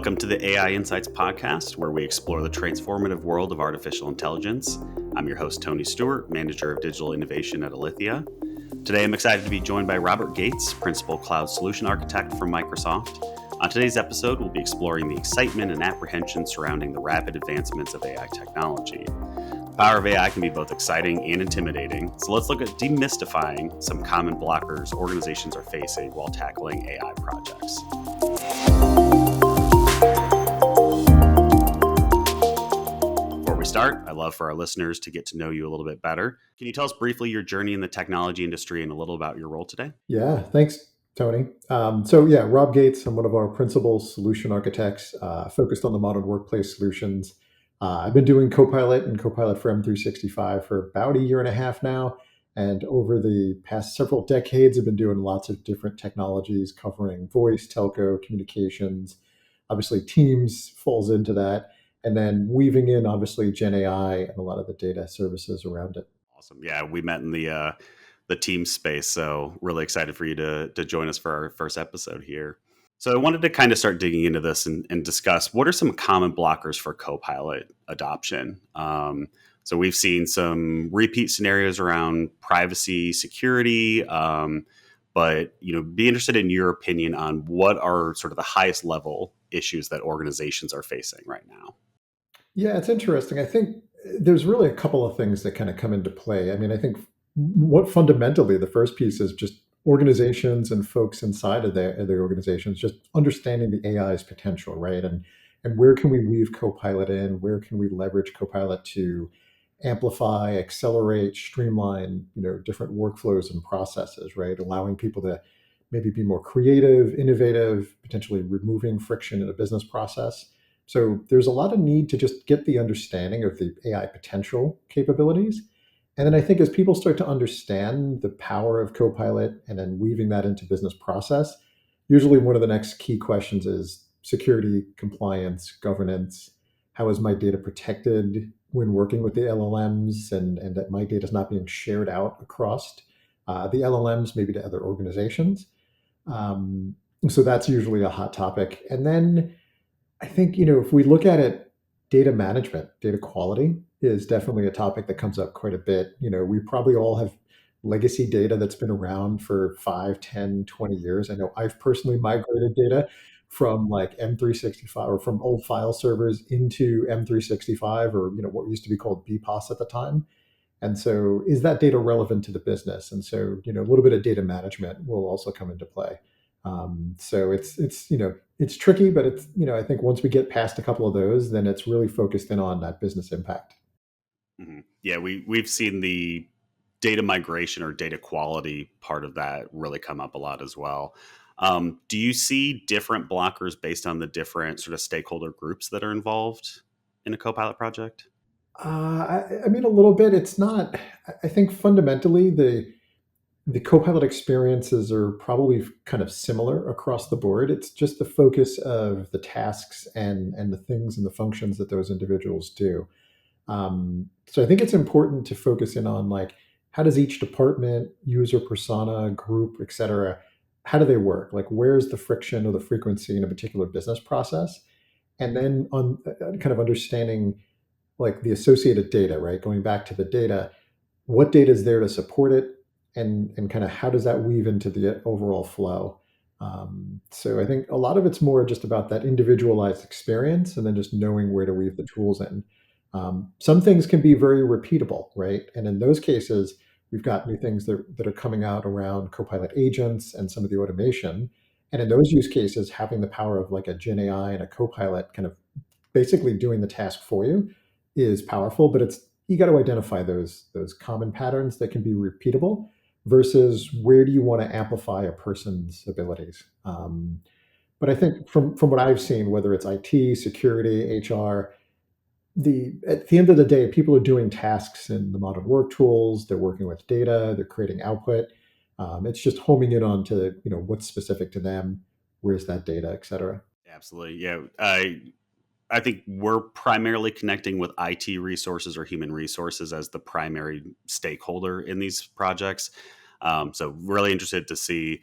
Welcome to the AI Insights podcast, where we explore the transformative world of artificial intelligence. I'm your host, Tony Stewart, Manager of Digital Innovation at Alithia. Today, I'm excited to be joined by Robert Gates, Principal Cloud Solution Architect from Microsoft. On today's episode, we'll be exploring the excitement and apprehension surrounding the rapid advancements of AI technology. The power of AI can be both exciting and intimidating, so let's look at demystifying some common blockers organizations are facing while tackling AI projects. Start, I'd love for our listeners to get to know you a little bit better. Can you tell us briefly your journey in the technology industry and a little about your role today? Yeah, thanks, Tony. Rob Gates, I'm one of our principal solution architects focused on the modern workplace solutions. I've been doing Copilot and Copilot for M365 for about a year and a half now. And over the past several decades, I've been doing lots of different technologies covering voice, telco, communications. Obviously, Teams falls into that. And then weaving in, obviously, Gen AI and a lot of the data services around it. Awesome. Yeah, we met in the team space, so really excited for you to join us for our first episode here. So I wanted to kind of start digging into this and discuss what are some common blockers for Copilot adoption. So we've seen some repeat scenarios around privacy, security, but be interested in your opinion on what are sort of the highest level issues that organizations are facing right now. Yeah, it's interesting. I think there's really a couple of things that kind of come into play. I mean, I think what fundamentally the first piece is just organizations and folks inside of their organizations just understanding the AI's potential, right? And where can we weave Copilot in? Where can we leverage Copilot to amplify, accelerate, streamline, different workflows and processes, right? Allowing people to maybe be more creative, innovative, potentially removing friction in a business process. So there's a lot of need to just get the understanding of the AI potential capabilities. And then I think as people start to understand the power of Copilot and then weaving that into business process, usually one of the next key questions is security, compliance, governance. How is my data protected when working with the LLMs and that my data is not being shared out across the LLMs, maybe to other organizations? So that's usually a hot topic. And then I think, if we look at it, data management, data quality is definitely a topic that comes up quite a bit. We probably all have legacy data that's been around for 5, 10, 20 years. I know I've personally migrated data from like M365 or from old file servers into M365 or, what used to be called BPOS at the time. And so is that data relevant to the business? And so, a little bit of data management will also come into play. So it's tricky, but it's, I think once we get past a couple of those, then it's really focused in on that business impact. Mm-hmm. Yeah, we've seen the data migration or data quality part of that really come up a lot as well. Do you see different blockers based on the different sort of stakeholder groups that are involved in a Copilot project? I mean, a little bit. It's not. I think fundamentally the Copilot experiences are probably kind of similar across the board. It's just the focus of the tasks and the things and the functions that those individuals do. So I think it's important to focus in on like, how does each department, user persona, group, et cetera, how do they work? Like, where's the friction or the frequency in a particular business process? And then on kind of understanding like the associated data, right? Going back to the data, what data is there to support it? And kind of how does that weave into the overall flow? So I think a lot of it's more just about that individualized experience and then just knowing where to weave the tools in. Some things can be very repeatable, right? And in those cases, we've got new things that are coming out around Copilot agents and some of the automation. And in those use cases, having the power of like a Gen AI and a Copilot kind of basically doing the task for you is powerful, but you got to identify those common patterns that can be repeatable versus where do you want to amplify a person's abilities. But I think from what I've seen, whether it's IT, security, HR, at the end of the day, people are doing tasks in the modern work tools. They're working with data. They're creating output. It's just homing in on to what's specific to them. Where's that data, et cetera. Absolutely, yeah. I think we're primarily connecting with IT resources or human resources as the primary stakeholder in these projects. So really interested to see.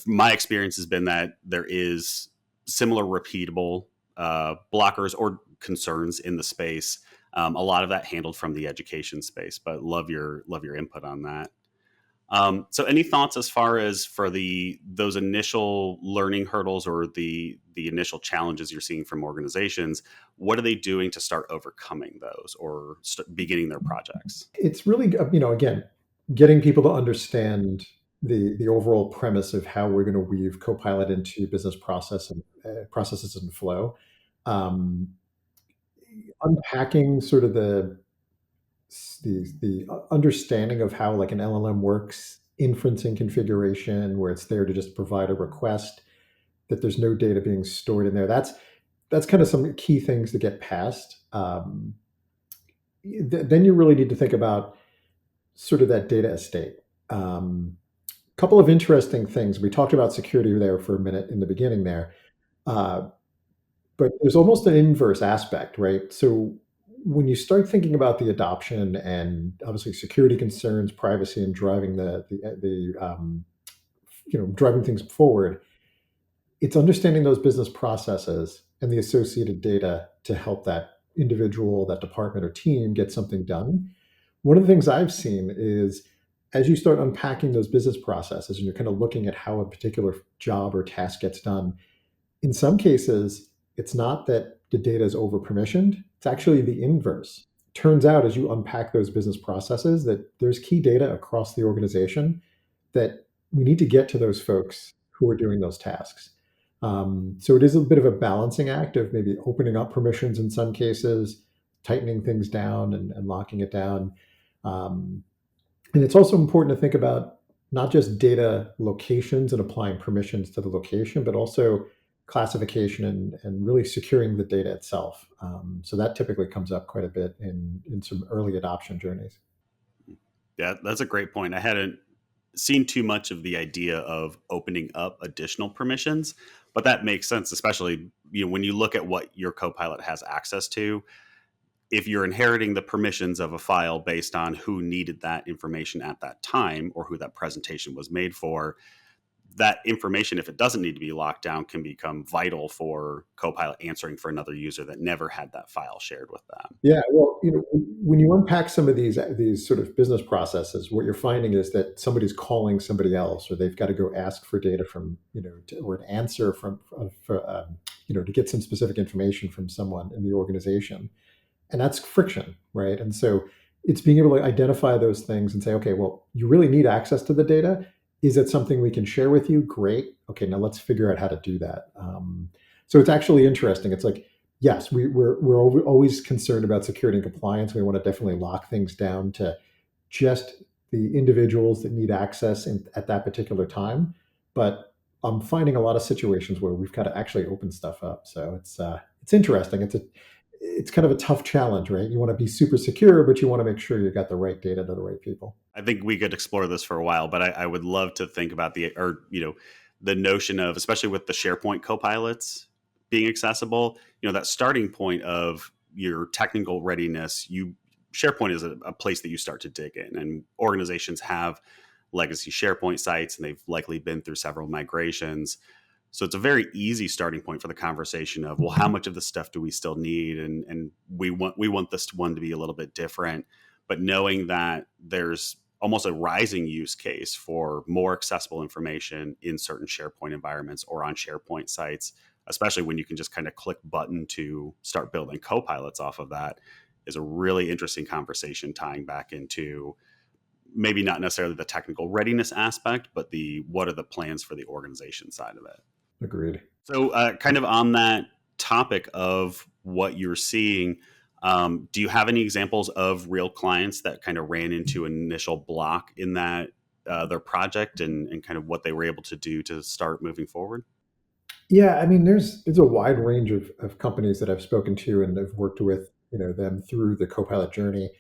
My experience has been that there is similar repeatable blockers or concerns in the space. A lot of that handled from the education space, but love your input on that. So any thoughts as far as for those initial learning hurdles or the initial challenges you're seeing from organizations? What are they doing to start overcoming those or beginning their projects? It's really, again, getting people to understand the overall premise of how we're going to weave Copilot into business processes and flow. Um, Unpacking sort of the understanding of how like an LLM works, inferencing configuration, where it's there to just provide a request, that there's no data being stored in there. That's kind of some key things to get past. Then you really need to think about sort of that data estate. Couple of interesting things. We talked about security there for a minute in the beginning there, uh, but there's almost an inverse aspect, right? So when you start thinking about the adoption and obviously security concerns, privacy, and driving driving things forward, it's understanding those business processes and the associated data to help that individual, that department or team get something done. One of the things I've seen is as you start unpacking those business processes and you're kind of looking at how a particular job or task gets done, in some cases, it's not that the data is over permissioned, it's actually the inverse. Turns out as you unpack those business processes that there's key data across the organization that we need to get to those folks who are doing those tasks. So it is a bit of a balancing act of maybe opening up permissions in some cases, tightening things down and locking it down. Um, and it's also important to think about not just data locations and applying permissions to the location, but also classification and really securing the data itself. So that typically comes up quite a bit in some early adoption journeys. Yeah, that's a great point. I hadn't seen too much of the idea of opening up additional permissions, but that makes sense, especially when you look at what your Copilot has access to. If you're inheriting the permissions of a file based on who needed that information at that time or who that presentation was made for, that information, if it doesn't need to be locked down, can become vital for Copilot answering for another user that never had that file shared with them. Yeah, well, when you unpack some of these sort of business processes, what you're finding is that somebody's calling somebody else, or they've got to go ask for data from, or an answer to get some specific information from someone in the organization, and that's friction, right? And so it's being able to identify those things and say, okay, well, you really need access to the data. Is it something we can share with you? Great. Okay, now let's figure out how to do that. So it's actually interesting. It's like, yes, we're always concerned about security and compliance. We want to definitely lock things down to just the individuals that need access at that particular time. But I'm finding a lot of situations where we've got to actually open stuff up. So it's interesting. It's kind of a tough challenge, right? You want to be super secure, but you want to make sure you got the right data to the right people. I think we could explore this for a while, but I would love to think about the notion of, especially with the SharePoint copilots being accessible, that starting point of your technical readiness. SharePoint is a place that you start to dig in, and organizations have legacy SharePoint sites, and they've likely been through several migrations. So it's a very easy starting point for the conversation of, well, how much of this stuff do we still need? And we want this one to be a little bit different, but knowing that there's almost a rising use case for more accessible information in certain SharePoint environments or on SharePoint sites, especially when you can just kind of click button to start building copilots off of that, is a really interesting conversation tying back into maybe not necessarily the technical readiness aspect, but what are the plans for the organization side of it. Agreed. So, kind of on that topic of what you're seeing, do you have any examples of real clients that kind of ran into an initial block in that their project and kind of what they were able to do to start moving forward? Yeah, I mean, there's a wide range of companies that I've spoken to and have worked with, them through the Copilot journey,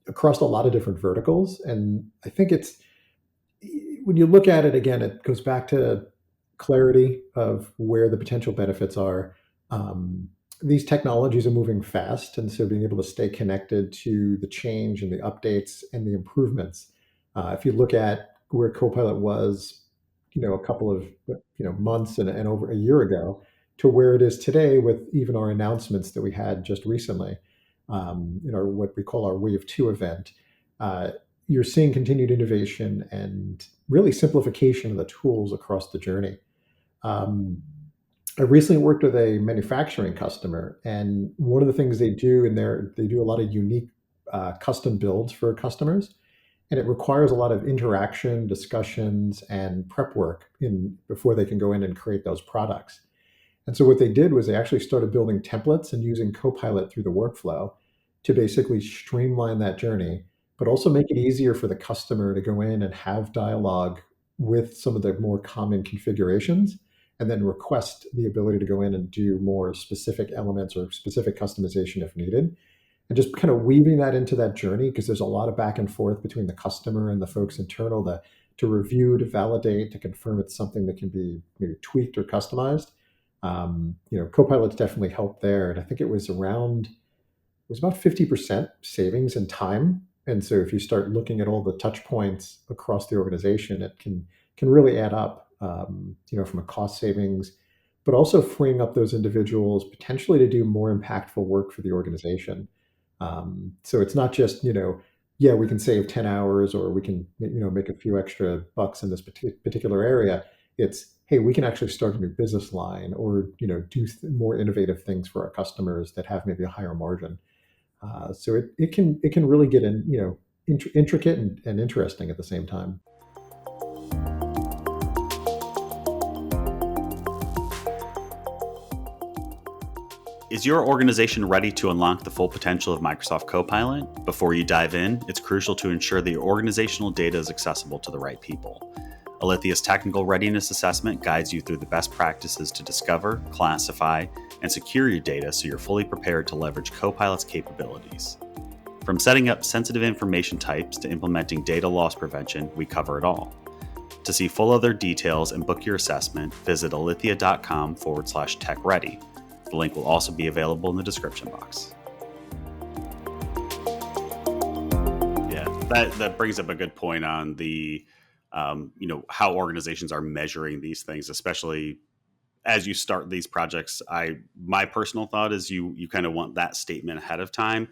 across a lot of different verticals. And I think it's when you look at it again, it goes back to clarity of where the potential benefits are. Um, these technologies are moving fast, and so being able to stay connected to the change and the updates and the improvements. If you look at where Copilot was, a couple of months and over a year ago, to where it is today with even our announcements that we had just recently, in our what we call our Wave 2 event. Uh, you're seeing continued innovation and really simplification of the tools across the journey. Um, I recently worked with a manufacturing customer, and one of the things they do in there, they do a lot of unique custom builds for customers, and it requires a lot of interaction, discussions, and prep work in before they can go in and create those products. And so what they did was they actually started building templates and using Copilot through the workflow to basically streamline that journey, but also make it easier for the customer to go in and have dialogue with some of the more common configurations, and then request the ability to go in and do more specific elements or specific customization if needed. And just kind of weaving that into that journey, because there's a lot of back and forth between the customer and the folks internal to review, to validate, to confirm it's something that can be maybe tweaked or customized. Copilot's definitely helped there. And I think it was about 50% savings in time. And so if you start looking at all the touch points across the organization, it can really add up, from a cost savings, but also freeing up those individuals potentially to do more impactful work for the organization. So it's not just, yeah, we can save 10 hours or we can, make a few extra bucks in this particular area. It's, hey, we can actually start a new business line or, do more innovative things for our customers that have maybe a higher margin. So it can really get intricate and interesting at the same time. Is your organization ready to unlock the full potential of Microsoft Copilot? Before you dive in, it's crucial to ensure that your organizational data is accessible to the right people. Alithia's technical readiness assessment guides you through the best practices to discover, classify, and secure your data so you're fully prepared to leverage Copilot's capabilities. From setting up sensitive information types to implementing data loss prevention, we cover it all. To see full other details and book your assessment, visit alithia.com/tech-ready. The link will also be available in the description box. Yeah, that brings up a good point on the, how organizations are measuring these things, especially as you start these projects. My personal thought is you kind of want that statement ahead of time.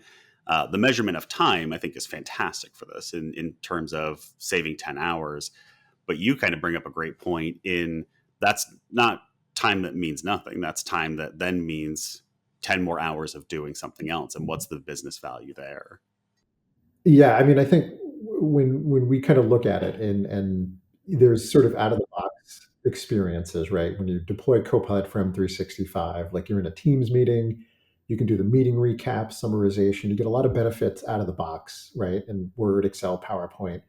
The measurement of time, I think, is fantastic for this in terms of saving 10 hours. But you kind of bring up a great point in that's not time that means nothing. That's time that then means 10 more hours of doing something else. And what's the business value there? Yeah, I mean, I think when we kind of look at it, and there's sort of out of the box experiences, right? When you deploy Copilot for M365, like you're in a Teams meeting, you can do the meeting recap, summarization. You get a lot of benefits out of the box, right? In Word, Excel, PowerPoint.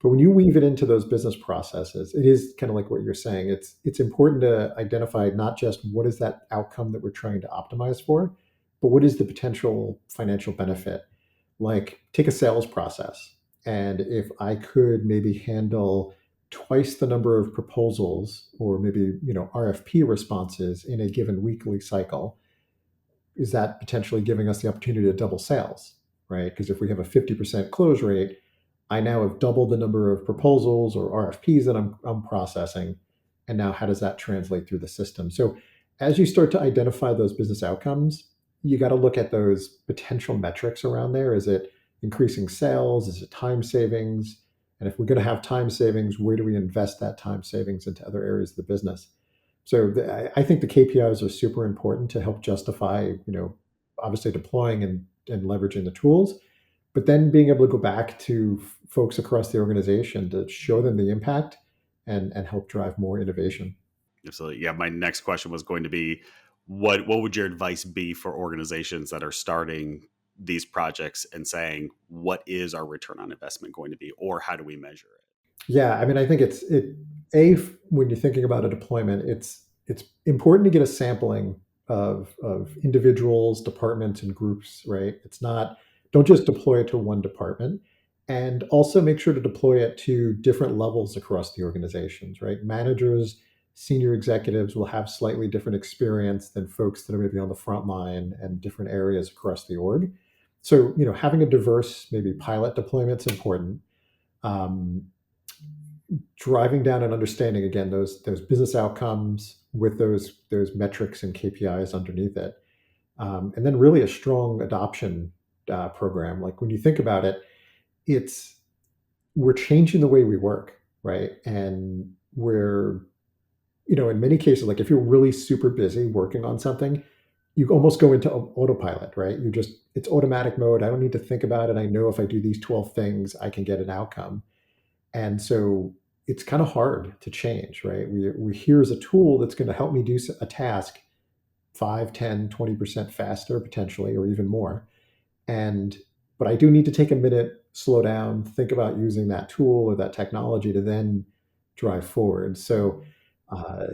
But when you weave it into those business processes, it is kind of like what you're saying. It's important to identify not just what is that outcome that we're trying to optimize for, but what is the potential financial benefit. Like take a sales process, and if I could maybe handle twice the number of proposals or maybe RFP responses in a given weekly cycle, is that potentially giving us the opportunity to double sales, right? Because if we have a 50% close rate, I now have doubled the number of proposals or RFPs that I'm processing. And now how does that translate through the system? So as you start to identify those business outcomes, you got to look at those potential metrics around there. Is it increasing sales? Is it time savings? And if we're going to have time savings, where do we invest that time savings into other areas of the business? So I think the KPIs are super important to help justify, obviously deploying and leveraging the tools, but then being able to go back to folks across the organization to show them the impact and help drive more innovation. Absolutely. Yeah. My next question was going to be, what would your advice be for organizations that are starting these projects and saying, what is our return on investment going to be, or how do we measure it? Yeah, I mean, I think when you're thinking about a deployment, it's important to get a sampling of individuals, departments, and groups, right? It's not Don't just deploy it to one department, and also make sure to deploy it to different levels across the organizations, right? Managers, senior executives will have slightly different experience than folks that are maybe on the front line and different areas across the org. So, having a diverse maybe pilot deployment is important. Um, driving down and understanding again those business outcomes with those metrics and KPIs underneath it, and then really a strong adoption program. Like when you think about it, it's we're changing the way we work, right? And we're in many cases, like if you're really super busy working on something, you almost go into autopilot, right? It's automatic mode. I don't need to think about it. I know if I do these 12 things, I can get an outcome. And so it's kind of hard to change, right? Here's a tool that's going to help me do a task 5, 10, 20% faster, potentially, or even more. And, but I do need to take a minute, slow down, think about using that tool or that technology to then drive forward. So, uh,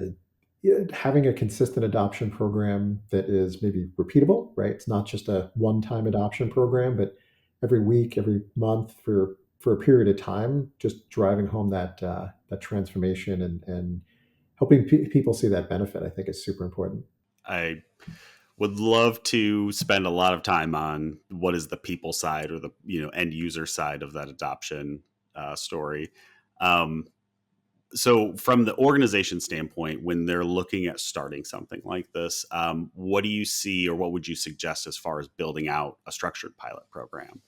yeah, having a consistent adoption program that is maybe repeatable, right? It's not just a one-time adoption program, but every week, every month for a period of time, just driving home that transformation and helping people see that benefit, I think is super important. I would love to spend a lot of time on what is the people side or the end user side of that adoption story. Um, so from the organization standpoint, when they're looking at starting something like this, what do you see or what would you suggest as far as building out a structured pilot program?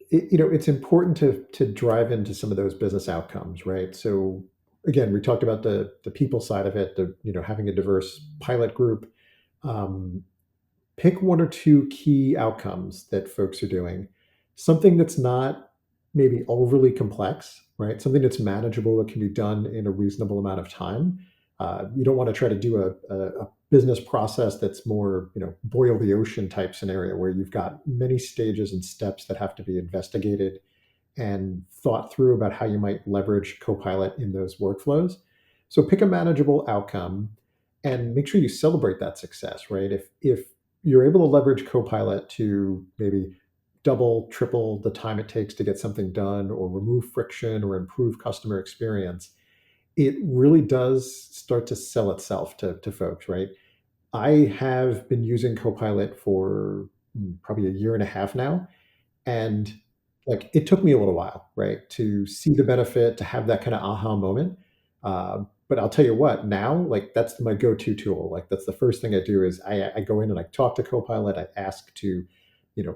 It's important to drive into some of those business outcomes, right? So again, we talked about the people side of it, having a diverse pilot group. Um, Pick one or two key outcomes that folks are doing, something that's not maybe overly complex, right? Something that's manageable that can be done in a reasonable amount of time. You don't want to try to do a business process that's more, boil the ocean type scenario where you've got many stages and steps that have to be investigated and thought through about how you might leverage Copilot in those workflows. So pick a manageable outcome and make sure you celebrate that success, right? If you're able to leverage Copilot to maybe double, triple the time it takes to get something done or remove friction or improve customer experience, it really does start to sell itself to folks, right? I have been using Copilot for probably a year and a half now, and, like, it took me a little while, right, to see the benefit, to have that kinda aha moment, but I'll tell you what, now, like, that's my go-to tool, like, that's the first thing I do is I go in and I talk to Copilot, I ask to,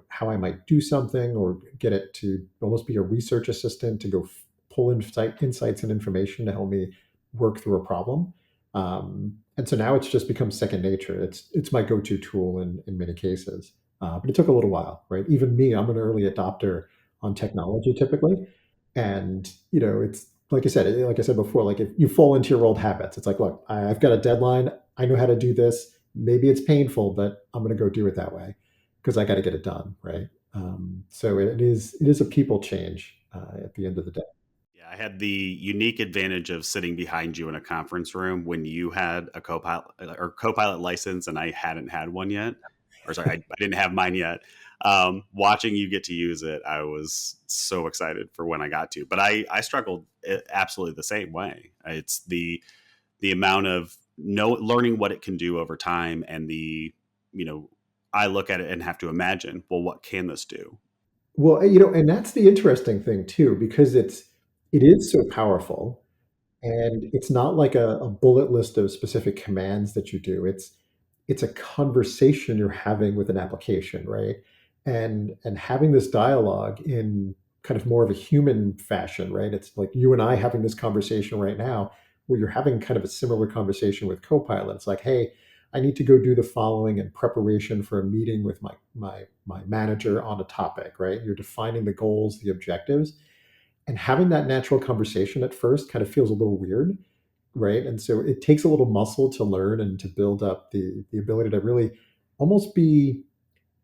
how I might do something or get it to almost be a research assistant to go pull insights and information to help me work through a problem, and so now it's just become second nature. It's my go-to tool in many cases. But it took a little while, right? Even me, I'm an early adopter on technology typically. And, it's like I said before, like if you fall into your old habits, it's like, look, I've got a deadline. I know how to do this. Maybe it's painful, but I'm going to go do it that way because I got to get it done, right? So it is a people change at the end of the day. Yeah, I had the unique advantage of sitting behind you in a conference room when you had a Copilot license and I hadn't had one yet. Or sorry, I didn't have mine yet. Watching you get to use it, I was so excited for when I got to. But I struggled absolutely the same way. It's the amount of learning what it can do over time, and you know I look at it and have to imagine, well, what can this do? Well, and that's the interesting thing too, because it is so powerful. And it's not like a bullet list of specific commands that you do. It's a conversation you're having with an application, right? And having this dialogue in kind of more of a human fashion, right? It's like you and I having this conversation right now, where you're having kind of a similar conversation with Copilot. It's like, hey, I need to go do the following in preparation for a meeting with my manager on a topic, right? You're defining the goals, the objectives, and having that natural conversation at first kind of feels a little weird, right? And so it takes a little muscle to learn and to build up the ability to really almost be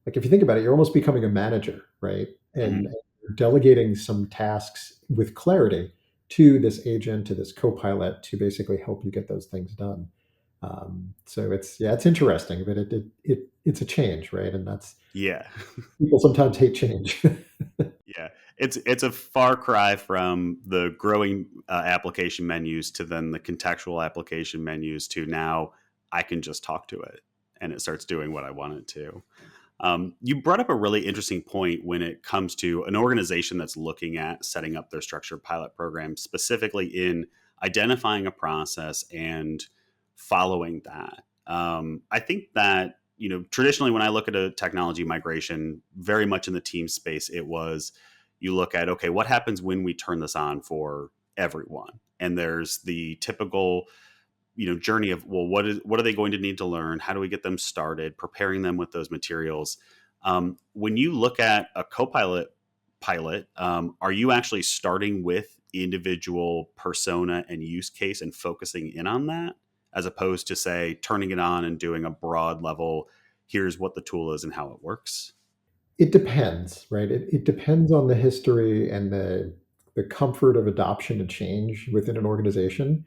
like, if you think about it, you're almost becoming a manager, right? And Mhm. you're delegating some tasks with clarity to this agent, to this co-pilot, to basically help you get those things done. So it's interesting, but it's a change, right? And that's Yeah. people sometimes hate change. Yeah, it's a far cry from the growing application menus to then the contextual application menus to now I can just talk to it and it starts doing what I want it to. You brought up a really interesting point when it comes to an organization that's looking at setting up their structured pilot program, specifically in identifying a process and following that. I think that, traditionally when I look at a technology migration, very much in the team space, it was you look at, okay, what happens when we turn this on for everyone? And there's the typical journey of, well, what are they going to need to learn, how do we get them started, preparing them with those materials. When you look at a Copilot pilot, are you actually starting with individual persona and use case and focusing in on that, as opposed to, say, turning it on and doing a broad level, here's what the tool is and how it works? It depends, right? It depends on the history and the comfort of adoption and change within an organization.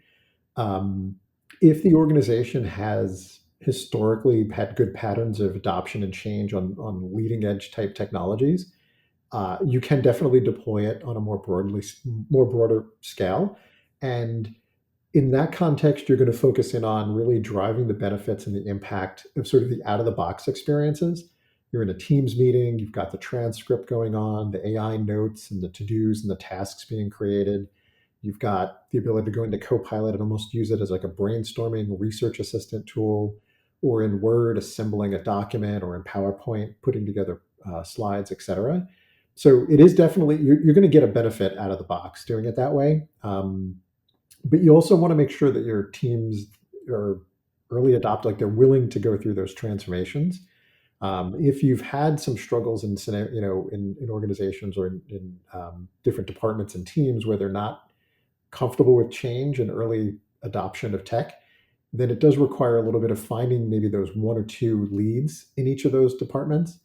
Um, if the organization has historically had good patterns of adoption and change on leading edge type technologies, you can definitely deploy it on a more broader scale. And in that context, you're going to focus in on really driving the benefits and the impact of sort of the out of the box experiences. You're in a Teams meeting, you've got the transcript going on, the AI notes and the to dos and the tasks being created. You've got the ability to go into Copilot and almost use it as like a brainstorming research assistant tool, or in Word, assembling a document, or in PowerPoint, putting together slides, etc. So it is definitely, you're going to get a benefit out of the box doing it that way. But you also want to make sure that your teams are early adopt, like they're willing to go through those transformations. If you've had some struggles in in organizations or in different departments and teams where they're not comfortable with change and early adoption of tech, then it does require a little bit of finding maybe those one or two leads in each of those departments.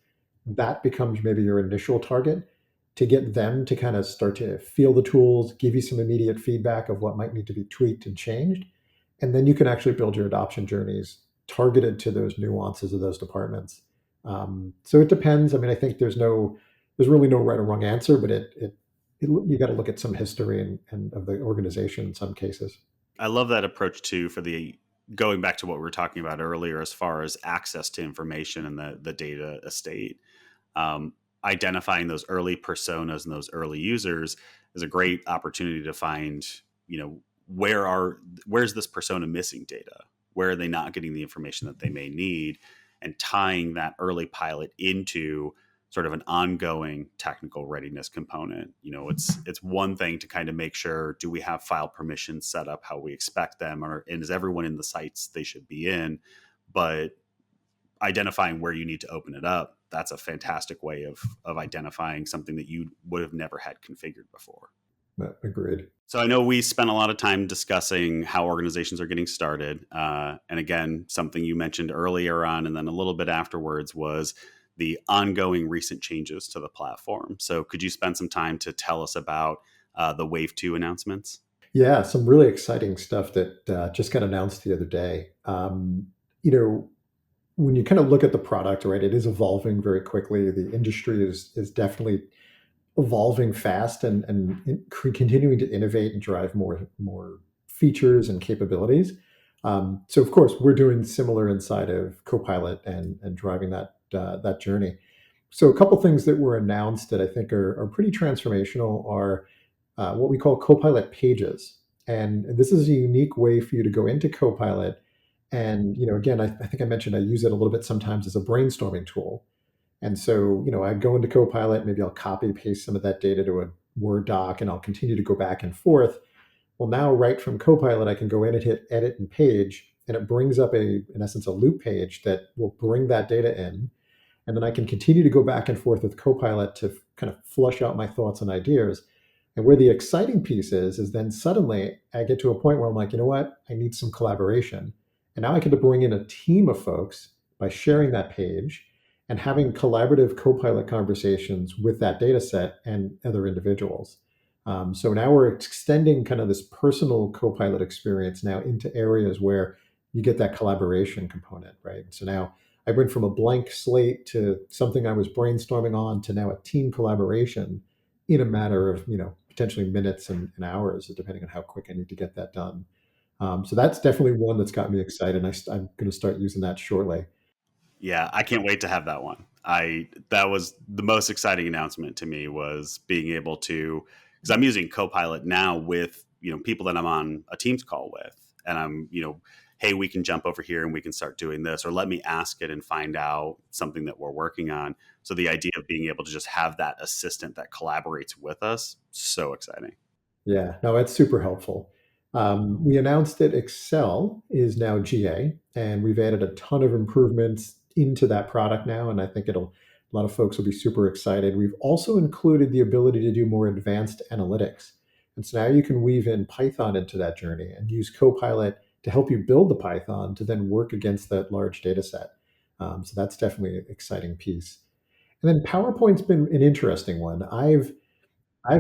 That becomes maybe your initial target to get them to kind of start to feel the tools, give you some immediate feedback of what might need to be tweaked and changed. And then you can actually build your adoption journeys targeted to those nuances of those departments. So it depends. I mean, I think there's really no right or wrong answer, but you got to look at some history and of the organization in some cases. I love that approach too, for the going back to what we were talking about earlier as far as access to information and the data estate. um, Identifying those early personas and those early users is a great opportunity to find, where's this persona missing data? Where are they not getting the information that they may need? And tying that early pilot into sort of an ongoing technical readiness component. It's one thing to kind of make sure, do we have file permissions set up how we expect them, and is everyone in the sites they should be in? But identifying where you need to open it up, that's a fantastic way of identifying something that you would have never had configured before. Agreed. So I know we spent a lot of time discussing how organizations are getting started. And again, something you mentioned earlier on and then a little bit afterwards was the ongoing recent changes to the platform. So could you spend some time to tell us about the Wave 2 announcements? Yeah, some really exciting stuff that just got announced the other day. You know, when you kind of look at the product, right, it is evolving very quickly. The industry is definitely evolving fast and continuing to innovate and drive more features and capabilities. So of course, we're doing similar inside of Copilot and driving that journey. So a couple things that were announced that I think are pretty transformational are what we call Copilot pages. And this is a unique way for you to go into Copilot. And, again, I think I mentioned I use it a little bit sometimes as a brainstorming tool. And so, I'd go into Copilot, maybe I'll copy paste some of that data to a Word doc, and I'll continue to go back and forth. Well, now right from Copilot, I can go in and hit edit and page, and it brings up in essence, a loop page that will bring that data in. And then I can continue to go back and forth with Copilot to kind of flush out my thoughts and ideas. And where the exciting piece is then suddenly I get to a point where I'm like, you know what? I need some collaboration. And now I get to bring in a team of folks by sharing that page and having collaborative Copilot conversations with that data set and other individuals. So now we're extending kind of this personal Copilot experience now into areas where you get that collaboration component, right? So now I went from a blank slate to something I was brainstorming on to now a team collaboration in a matter of, potentially minutes and hours, depending on how quick I need to get that done. So that's definitely one that's got me excited. And I'm going to start using that shortly. Yeah, I can't wait to have that one. That was the most exciting announcement to me, was being able to, because I'm using Copilot now with, people that I'm on a Teams call with, and I'm, hey, we can jump over here and we can start doing this, or let me ask it and find out something that we're working on. So the idea of being able to just have that assistant that collaborates with us, so exciting. Yeah, no, it's super helpful. We announced that Excel is now GA, and we've added a ton of improvements into that product now, and I think a lot of folks will be super excited. We've also included the ability to do more advanced analytics. And so now you can weave in Python into that journey and use Copilot to help you build the Python to then work against that large data set. So that's definitely an exciting piece. And then PowerPoint's been an interesting one. I've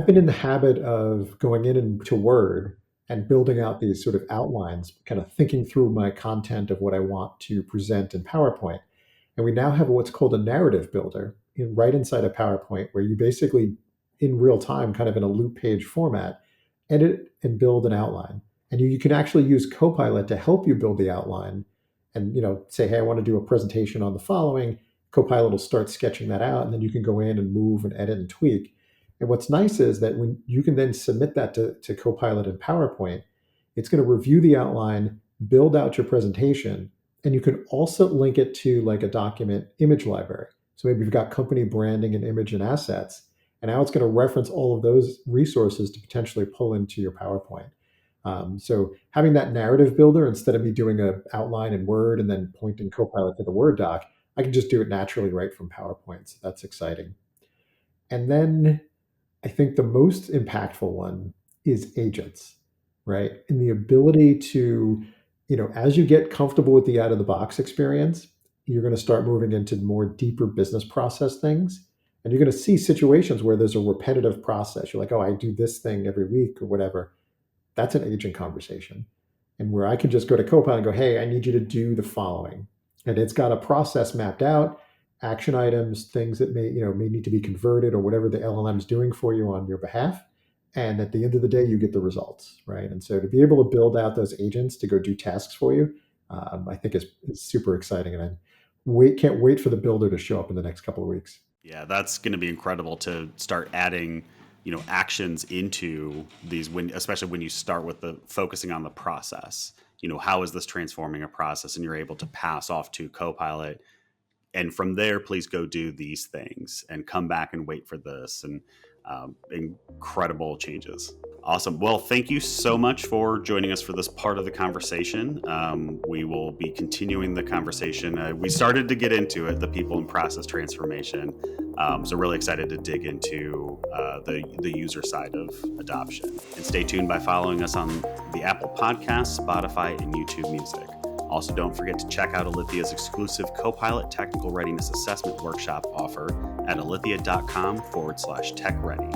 been in the habit of going into Word and building out these sort of outlines, kind of thinking through my content of what I want to present in PowerPoint. And we now have what's called a narrative builder right inside of PowerPoint, where you basically, in real time, kind of in a loop page format, edit and build an outline. And you can actually use Copilot to help you build the outline and say, hey, I want to do a presentation on the following. Copilot will start sketching that out, and then you can go in and move and edit and tweak. And what's nice is that when you can then submit that to Copilot in PowerPoint, it's going to review the outline, build out your presentation, and you can also link it to like a document image library. So maybe you've got company branding and image and assets, and now it's going to reference all of those resources to potentially pull into your PowerPoint. So having that narrative builder, instead of me doing an outline in Word and then pointing Copilot to the Word doc, I can just do it naturally right from PowerPoint. So that's exciting. And then I think the most impactful one is agents, right? And the ability to, as you get comfortable with the out of the box experience, you're going to start moving into more deeper business process things. And you're going to see situations where there's a repetitive process. You're like, oh, I do this thing every week or whatever. That's an agent conversation. And where I can just go to Copilot and go, hey, I need you to do the following. And it's got a process mapped out, action items, things that may need to be converted or whatever the LLM is doing for you on your behalf. And at the end of the day, you get the results, right? And so to be able to build out those agents to go do tasks for you, I think is super exciting. And can't wait for the builder to show up in the next couple of weeks. Yeah, that's going to be incredible to start adding, actions into these, especially when you start with the focusing on the process. How is this transforming a process? And you're able to pass off to Copilot, and from there, please go do these things and come back and wait for this, and incredible changes. Awesome. Well, thank you so much for joining us for this part of the conversation. We will be continuing the conversation. We started to get into it, the people and process transformation. So really excited to dig into the user side of adoption. And stay tuned by following us on the Apple Podcasts, Spotify, and YouTube Music. Also, don't forget to check out Alithia's exclusive Copilot Technical Readiness Assessment Workshop offer at alithia.com/tech ready.